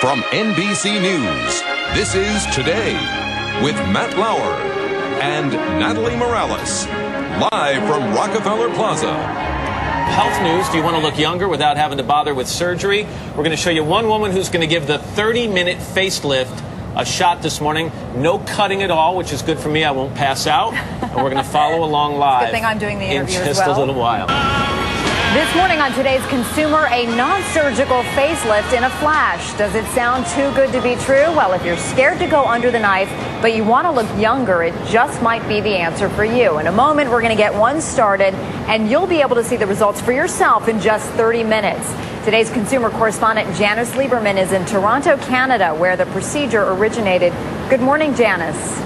From NBC News, this is Today with Matt Lauer and Natalie Morales, live from Rockefeller Plaza. Health news. Do you want to look younger without having to bother with surgery? We're going to show you one woman who's going to give the 30-minute facelift a shot this morning. No cutting at all, which is good for me. I won't pass out. And we're going to follow along live. Good thing I'm doing the interview in just as well. a little while. This morning on Today's Consumer, a non-surgical facelift in a flash. Does it sound too good to be true? Well, if you're scared to go under the knife, but you want to look younger, it just might be the answer for you. In a moment, we're going to get one started, and you'll be able to see the results for yourself in just 30 minutes. Today's consumer correspondent Janice Lieberman is in Toronto, Canada, where the procedure originated. Good morning, Janice.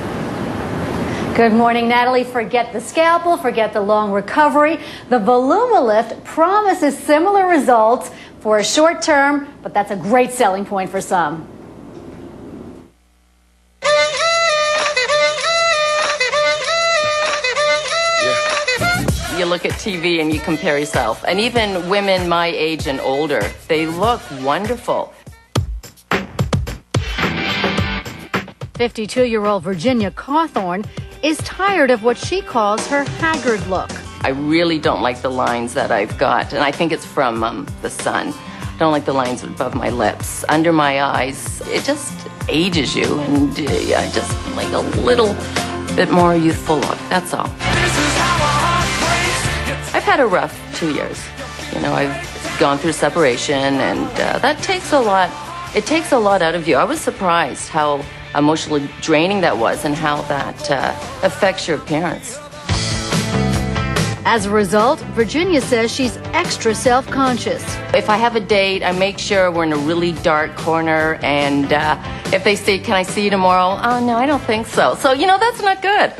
Good morning, Natalie. Forget the scalpel, forget the long recovery. The Volumalift promises similar results for a short term, but that's a great selling point for some. You look at TV and you compare yourself. And even women my age and older, they look wonderful. 52-year-old Virginia Thorne is tired of what she calls her haggard look. I really don't like the lines that I've got, and I think it's from the sun. I don't like the lines above my lips, under my eyes. It just ages you, and I just like a little bit more youthful look, that's all. I've had a rough 2 years. You know, I've gone through separation, and that takes a lot. It takes a lot out of you. I was surprised how emotionally draining that was and how that affects your appearance. As a result, Virginia says she's extra self-conscious. If I have a date, I make sure we're in a really dark corner, and if they say, "Can I see you tomorrow?" Oh, no, I don't think so. So, you know, that's not good.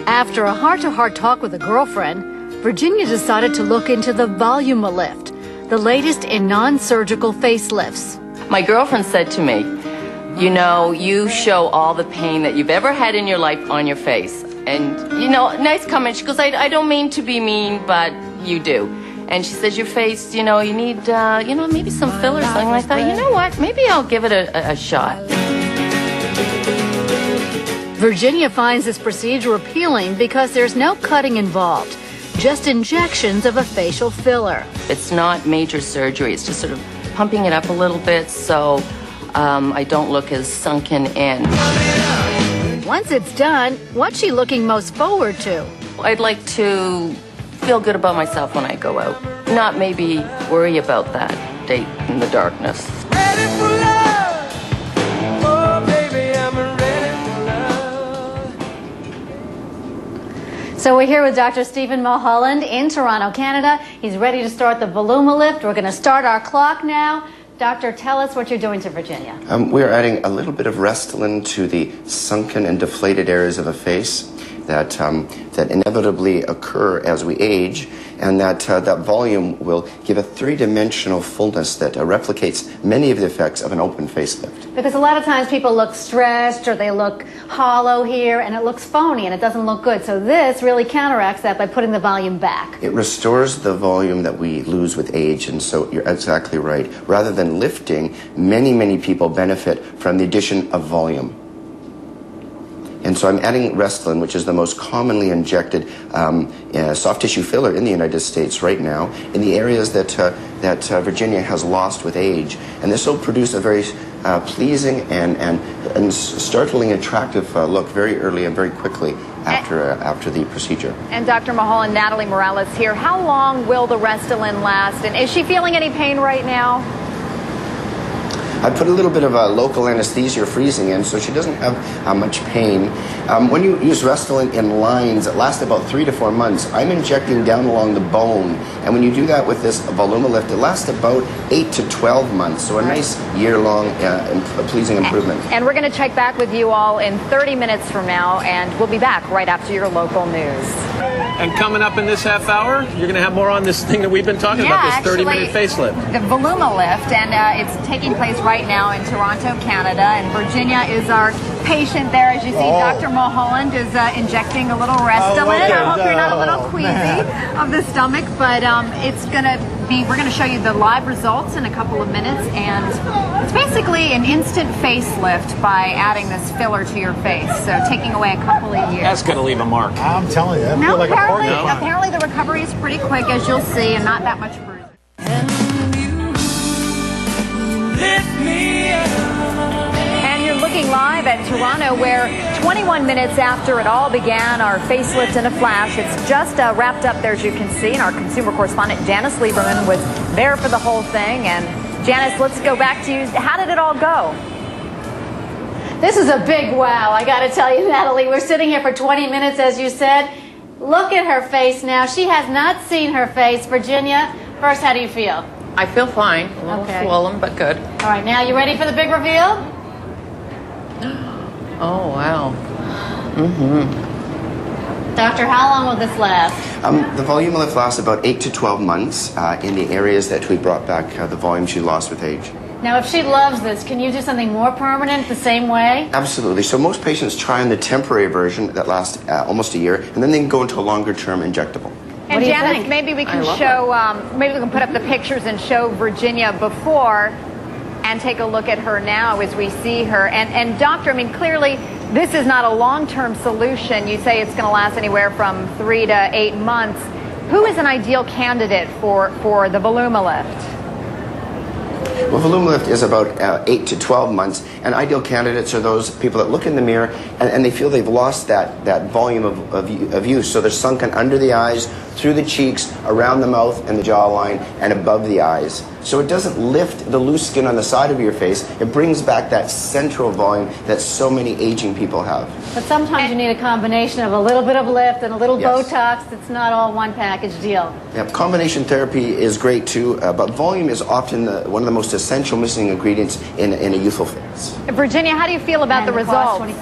After a heart-to-heart talk with a girlfriend, Virginia decided to look into the Volumalift, the latest in non-surgical facelifts. My girlfriend said to me, "You know, you show all the pain that you've ever had in your life on your face." And, you know, nice comment. She goes, I don't mean to be mean, but you do. And she says, your face, you know, you need, you know, maybe some filler or something. And I thought, you know what, maybe I'll give it a shot. Virginia finds this procedure appealing because there's no cutting involved, just injections of a facial filler. It's not major surgery. It's just sort of pumping it up a little bit so I don't look as sunken in. Once it's done, what's she looking most forward to? I'd like to feel good about myself when I go out. Not maybe worry about that date in the darkness. Ready for love. Oh, baby, I'm ready for love. So we're here with Dr. Stephen Mulholland in Toronto, Canada. He's ready to start the Volumalift. We're going to start our clock now. Doctor, tell us what you're doing to Virginia. We're adding a little bit of Restylane to the sunken and deflated areas of a face that inevitably occur as we age, and that volume will give a three-dimensional fullness that replicates many of the effects of an open facelift. Because a lot of times people look stressed or they look hollow here and it looks phony and it doesn't look good. So this really counteracts that by putting the volume back. It restores the volume that we lose with age, and so you're exactly right. Rather than lifting, many people benefit from the addition of volume. And so I'm adding Restylane, which is the most commonly injected soft tissue filler in the United States right now, in the areas that Virginia has lost with age. And this will produce a very pleasing and startlingly attractive look very early and very quickly after the procedure. And Dr. Mulholland, Natalie Morales here. How long will the Restylane last? And is she feeling any pain right now? I put a little bit of a local anesthesia or freezing in, so she doesn't have much pain. When you use Restylane in lines that last about 3 to 4 months, I'm injecting down along the bone. And when you do that with this Volumalift, it lasts about 8 to 12 months, so a nice year-long pleasing improvement. And we're going to check back with you all in 30 minutes from now, and we'll be back right after your local news. And coming up in this half hour, you're going to have more on this thing that we've been talking about, this 30-minute facelift. The Volumalift, and it's taking place right now in Toronto, Canada, and Virginia is our patient there. As you see, Dr. Mulholland is injecting a little Restylane. I hope you're not a little queasy of the stomach, but it's going to we're going to show you the live results in a couple of minutes, and it's basically an instant facelift by adding this filler to your face. So taking away a couple of years. That's going to leave a mark. I'm telling you, I No, feel like apparently, a porcupine. apparently the recovery is pretty quick, as you'll see, and not that much bruising. And you're looking live at Toronto, where 21 minutes after it all began, our facelift in a flash. It's just wrapped up there, as you can see, and our consumer correspondent Janice Lieberman was there for the whole thing. And Janice, let's go back to you. How did it all go? This is a big wow, I gotta tell you, Natalie. We're sitting here for 20 minutes, as you said. Look at her face now. She has not seen her face. Virginia, first, how do you feel? I feel fine. A little swollen, but good. All right, now you ready for the big reveal? Oh, wow. Doctor, how long will this last? The Volumalift lasts about 8 to 12 months in the areas that we brought back the volume she lost with age. Now, if she loves this, can you do something more permanent the same way? Absolutely. So most patients try on the temporary version that lasts almost a year, and then they can go into a longer-term injectable. And do you Janice, think? maybe we can show, maybe we can put up the pictures and show Virginia before and take a look at her now as we see her. And doctor, I mean, clearly this is not a long-term solution. You say it's going to last anywhere from 3 to 8 months. Who is an ideal candidate for the Volumalift? Well, Volumalift is about 8 to 12 months, and ideal candidates are those people that look in the mirror and they feel they've lost that volume of use. So they're sunken under the eyes, through the cheeks, around the mouth and the jawline, and above the eyes. So it doesn't lift the loose skin on the side of your face. It brings back that central volume that so many aging people have. But sometimes you need a combination of a little bit of lift and a little Botox. It's not all one package deal. Yeah, combination therapy is great too, but volume is often one of the most essential missing ingredients in a youthful face. Virginia, how do you feel about the results?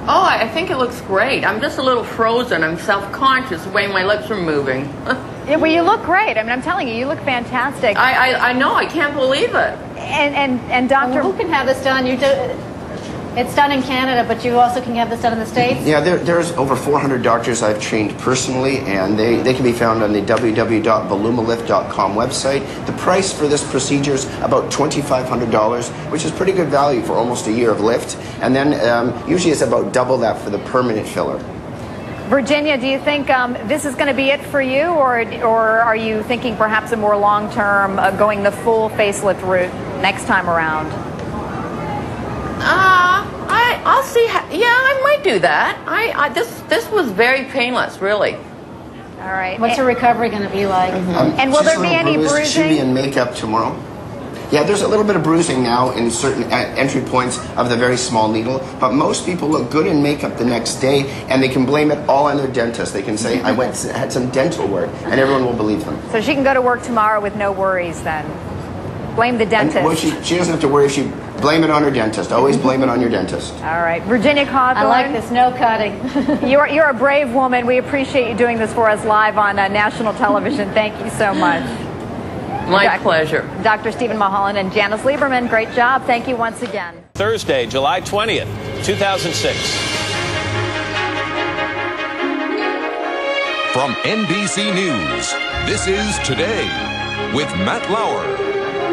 Oh, I think it looks great. I'm just a little frozen. I'm self-conscious the way my lips are moving. Yeah, well, you look great. I mean, I'm telling you, you look fantastic. I know. I can't believe it. And doctor, who can have this done? You do. It's done in Canada, but you also can have this done in the States? Yeah, there's over 400 doctors I've trained personally, and they can be found on the www.volumalift.com website. The price for this procedure is about $2,500, which is pretty good value for almost a year of lift. And then usually it's about double that for the permanent filler. Virginia, do you think this is going to be it for you, or are you thinking perhaps a more long-term going the full facelift route next time around? I'll see. Yeah, I might do that. This was very painless, really. All right. What's her recovery going to be like? And will there be any bruising? She'll be in makeup tomorrow. Yeah, there's a little bit of bruising now in certain entry points of the very small needle, but most people look good in makeup the next day, and they can blame it all on their dentist. They can say, I had some dental work, and everyone will believe them. So she can go to work tomorrow with no worries then. Blame the dentist. And, well, she doesn't have to worry if she blame it on her dentist. Always blame it on your dentist. All right. Virginia Cawthorn. I like this, no cutting. You're a brave woman. We appreciate you doing this for us live on national television. Thank you so much. My pleasure. Dr. Stephen Mulholland and Janice Lieberman, great job. Thank you once again. Thursday, July 20th, 2006. From NBC News, this is Today with Matt Lauer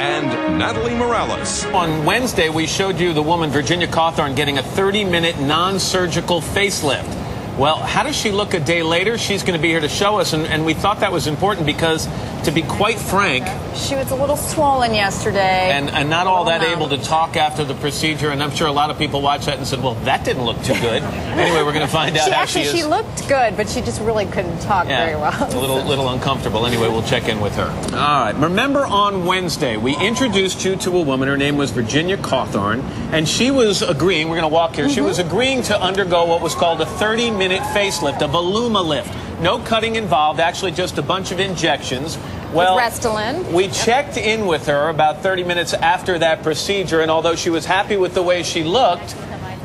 and Natalie Morales. On Wednesday, we showed you the woman, Virginia Cawthorn, getting a 30-minute non-surgical facelift. Well, how does she look a day later? She's going to be here to show us, and we thought that was important because, to be quite frank, she was a little swollen yesterday. And not all that able to talk after the procedure, and I'm sure a lot of people watched that and said, well, that didn't look too good. Anyway, we're going to find out how she is. She looked good, but she just really couldn't talk very well. A little uncomfortable. Anyway, we'll check in with her. All right. Remember on Wednesday, we introduced you to a woman. Her name was Virginia Cawthorn, and she was agreeing, we're going to walk here, she was agreeing to undergo what was called a 30-minute facelift, a Volumalift. No cutting involved, actually just a bunch of injections. Well, Restylane. We checked in with her about 30 minutes after that procedure, and although she was happy with the way she looked,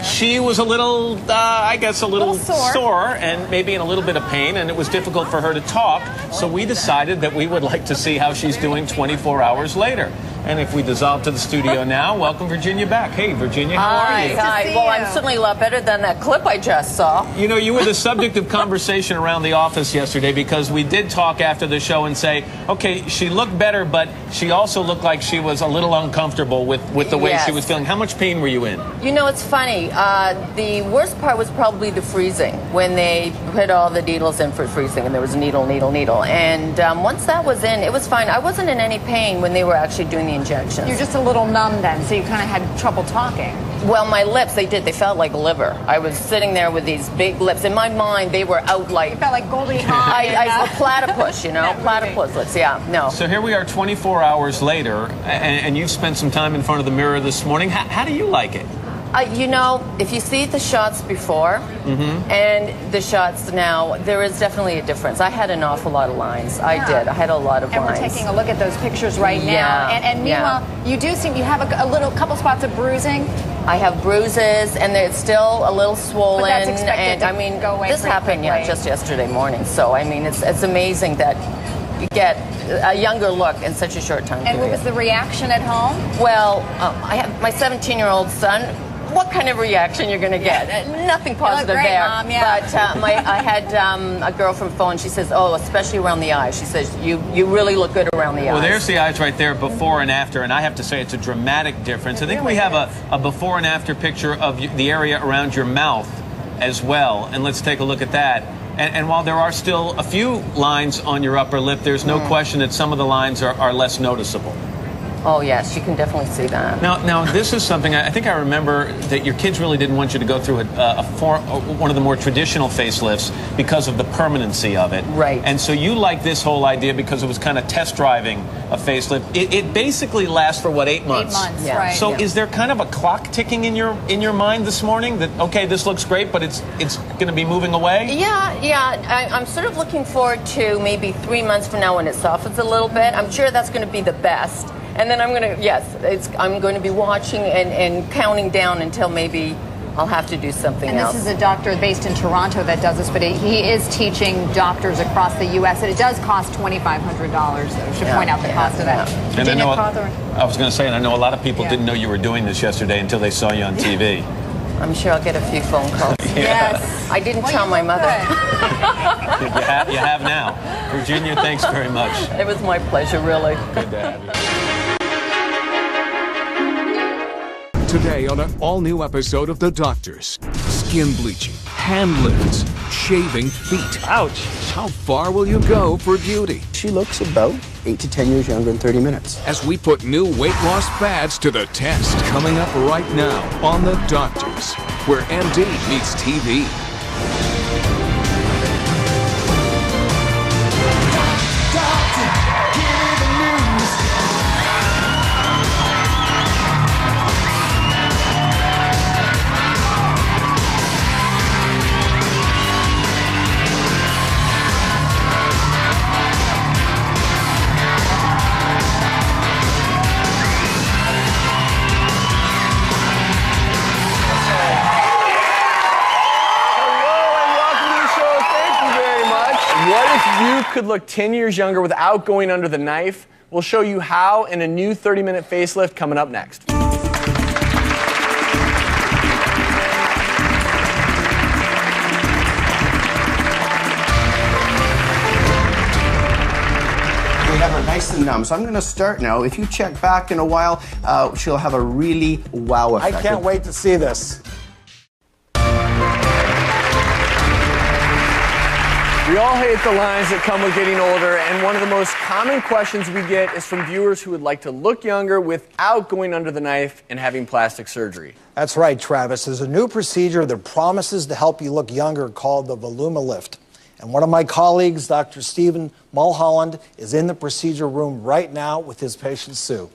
she was a little, I guess, a little sore and maybe in a little bit of pain, and it was difficult for her to talk. So we decided that we would like to see how she's doing 24 hours later. And if we dissolve to the studio now, welcome Virginia back. Hey, Virginia, how are you? Hi. Well, I'm certainly a lot better than that clip I just saw. You know, you were the subject of conversation around the office yesterday because we did talk after the show and say, okay, she looked better, but she also looked like she was a little uncomfortable with the way she was feeling. How much pain were you in? You know, it's funny. The worst part was probably the freezing, when they put all the needles in for freezing, and there was a needle. And once that was in, it was fine. I wasn't in any pain when they were actually doing the injections. You're just a little numb then, so you kind of had trouble talking. Well, my lips, they felt like liver. I was sitting there with these big lips. In my mind, they were out like... You felt like Goldie Hawn. A platypus, you know? Platypus lips, yeah, no. So here we are 24 hours later, and you've spent some time in front of the mirror this morning. How do you like it? You know, if you see the shots before and the shots now, there is definitely a difference. I had an awful lot of lines. I did. I had a lot of lines. And we're taking a look at those pictures right now. And meanwhile, you do seem, you have a couple spots of bruising. I have bruises, and it's still a little swollen. But that's expected and to go away this happened just yesterday morning. So I mean, it's amazing that you get a younger look in such a short time. And what was the reaction at home? Well, I have my 17-year-old son. What kind of reaction you're going to get? Nothing positive great, there. Mom, yeah. But I had a girl from Thorne. She says, "Oh, especially around the eyes." She says, "You really look good around the eyes." Well, there's the eyes right there, before and after, and I have to say it's a dramatic difference. I think we have a before and after picture of the area around your mouth as well, and let's take a look at that. And while there are still a few lines on your upper lip, there's no question that some of the lines are less noticeable. Oh, yes, you can definitely see that. Now, this is something I think I remember that your kids really didn't want you to go through one of the more traditional facelifts because of the permanency of it. Right. And so you like this whole idea because it was kind of test driving a facelift. It basically lasts for, what, 8 months? 8 months, Yeah. right. So is there kind of a clock ticking in your mind this morning that, okay, this looks great, but it's going to be moving away? Yeah. I'm sort of looking forward to maybe 3 months from now when it softens a little bit. I'm sure that's going to be the best. And then I'm going to be watching and counting down until maybe I'll have to do something else. And this is a doctor based in Toronto that does this, but he is teaching doctors across the U.S. and it does cost $2,500. I should point out the cost of that. And I was going to say, and I know a lot of people didn't know you were doing this yesterday until they saw you on TV. I'm sure I'll get a few phone calls. Yes. I didn't tell my mother. You have now. Virginia, thanks very much. It was my pleasure, really. Good to have you. Today on an all-new episode of The Doctors. Skin bleaching, hand lifts, shaving feet. Ouch. How far will you go for beauty? She looks about 8 to 10 years younger in 30 minutes. As we put new weight loss fads to the test. Coming up right now on The Doctors, where MD meets TV. You could look 10 years younger without going under the knife. We'll show you how in a new 30-minute facelift coming up next. We have her nice and numb. So I'm going to start now. If you check back in a while, she'll have a really wow effect. I can't wait to see this. We all hate the lines that come with getting older, and one of the most common questions we get is from viewers who would like to look younger without going under the knife and having plastic surgery. That's right, Travis. There's a new procedure that promises to help you look younger called the Volumalift. And one of my colleagues, Dr. Stephen Mulholland, is in the procedure room right now with his patient, Sue.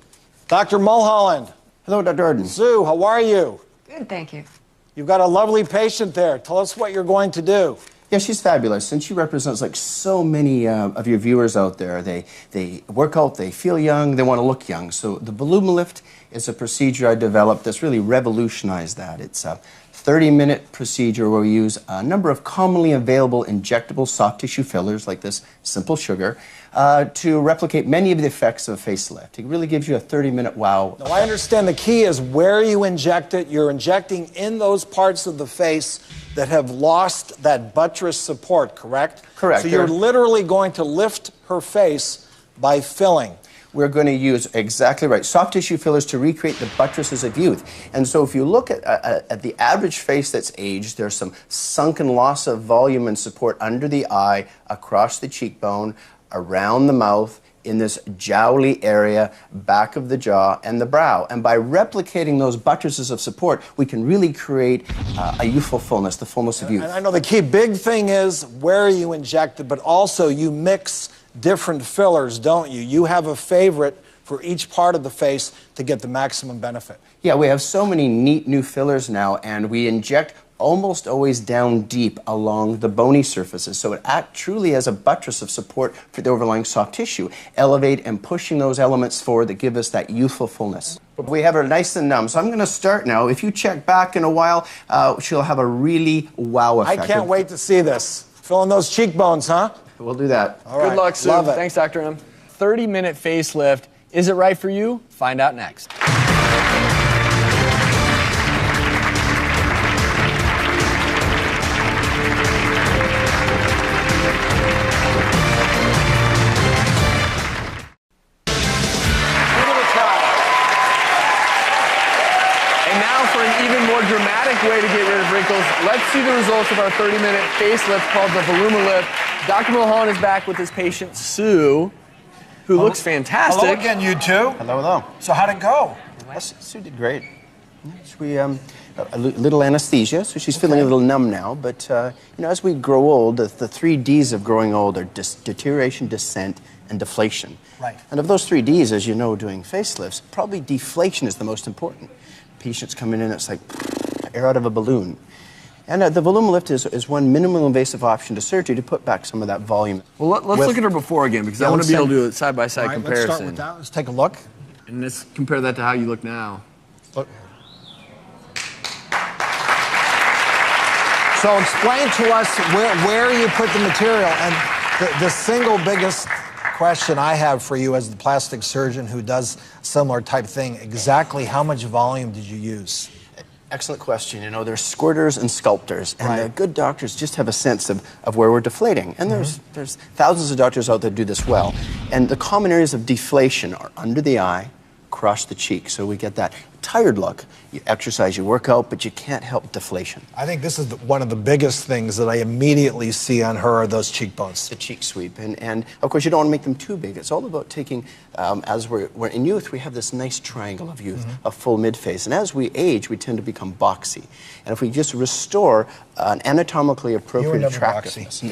Dr. Mulholland. Hello, Dr. Arden. Sue, how are you? Good, thank you. You've got a lovely patient there. Tell us what you're going to do. Yeah, she's fabulous, and she represents like so many of your viewers out there. They work out, they feel young, they want to look young. So the Volumalift is a procedure I developed that's really revolutionized that. It's 30-minute procedure where we use a number of commonly available injectable soft tissue fillers like this simple sugar to replicate many of the effects of a facelift. It really gives you a 30-minute wow. Now, I understand the key is where you inject it. You're injecting in those parts of the face that have lost that buttress support, correct? Correct. So you're literally going to lift her face by filling. We're going to use, exactly right, soft tissue fillers to recreate the buttresses of youth. And so if you look at the average face that's aged, there's some sunken loss of volume and support under the eye, across the cheekbone, around the mouth, in this jowly area, back of the jaw, and the brow. And by replicating those buttresses of support, we can really create a youthful fullness, the fullness of youth. And I know the key big thing is where you inject it, but also you mix different fillers, don't you? You have a favorite for each part of the face to get the maximum benefit. Yeah, we have so many neat new fillers now, and we inject almost always down deep along the bony surfaces, so it truly has a buttress of support for the overlying soft tissue, elevate and pushing those elements forward that give us that youthful fullness. We have her nice and numb, so I'm going to start now. If you check back in a while, she'll have a really wow effect. I can't wait to see this. Filling those cheekbones, huh? We'll do that. All right. Good luck, Sue. Love it. Thanks, Dr. M. 30-minute facelift. Is it right for you? Find out next. Dramatic way to get rid of wrinkles. Let's see the results of our 30-minute facelift called the Volumalift. Dr. Mulholland is back with his patient, Sue, who looks fantastic. Hello again, you two. Hello, hello. So how'd it go? Sue did great. We a little anesthesia, so she's feeling a little numb now. But you know, as we grow old, the 3 Ds of growing old are deterioration, descent, and deflation. Right. And of those 3 Ds, as you know, doing facelifts, probably deflation is the most important. Patients coming in, it's like air out of a balloon. And the Volumalift is one minimal invasive option to surgery to put back some of that volume. Well, let's look at her before again, because I want to be able to do a side-by-side comparison. Let's start with that. Let's take a look. And let's compare that to how you look now. Look. So explain to us where you put the material. And the single biggest question I have for you as the plastic surgeon who does similar type thing, exactly how much volume did you use? Excellent question. You know, there's squirters and sculptors, and the good doctors just have a sense of where we're deflating. And there's thousands of doctors out there do this well. And the common areas of deflation are under the eye, across the cheek. So we get that tired look. You exercise, you work out, but you can't help deflation. I think this is one of the biggest things that I immediately see on her are those cheekbones. The cheek sweep. And of course, you don't want to make them too big. It's all about taking, as we're in youth, we have this nice triangle of youth, a full mid-face. And as we age, we tend to become boxy. And if we just restore an anatomically appropriate attractiveness.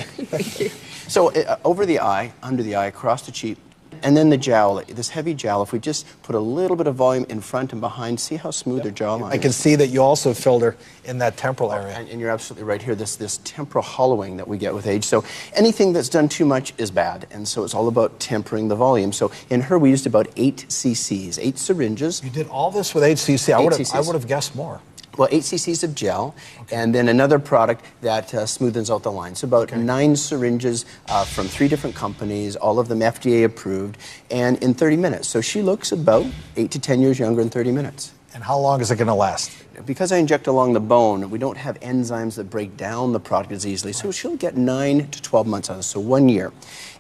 So over the eye, under the eye, across the cheek, and then the jowl, this heavy jowl, if we just put a little bit of volume in front and behind, see how smooth her jawline is. I can see that you also filled her in that temporal area. And you're absolutely right here, this temporal hollowing that we get with age. So anything that's done too much is bad, and so it's all about tempering the volume. So in her, we used about 8 cc's, 8 syringes. You did all this with 8 cc? I would have guessed more. Well, 8 cc's of gel, and then another product that smoothens out the line. So about 9 syringes from 3 different companies, all of them FDA approved, and in 30 minutes. So she looks about 8 to 10 years younger in 30 minutes. And how long is it going to last? Because I inject along the bone, we don't have enzymes that break down the product as easily. So she'll get 9 to 12 months out of it, so 1 year.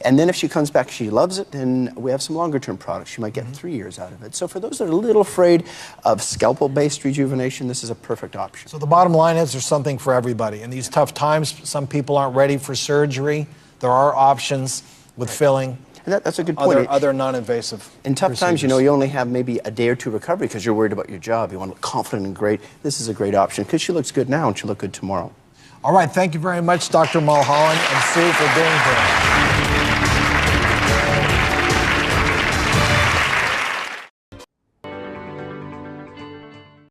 And then if she comes back, she loves it, then we have some longer term products. She might get 3 years out of it. So for those that are a little afraid of scalpel-based rejuvenation, this is a perfect option. So the bottom line is there's something for everybody. In these tough times, some people aren't ready for surgery. There are options with filling. That's a good point. Other non-invasive In tough procedures. times, you know, you only have maybe a day or two recovery because you're worried about your job. You want to look confident and great. This is a great option because she looks good now and she'll look good tomorrow. All right, thank you very much, Dr. Mulholland and Sue, for being here.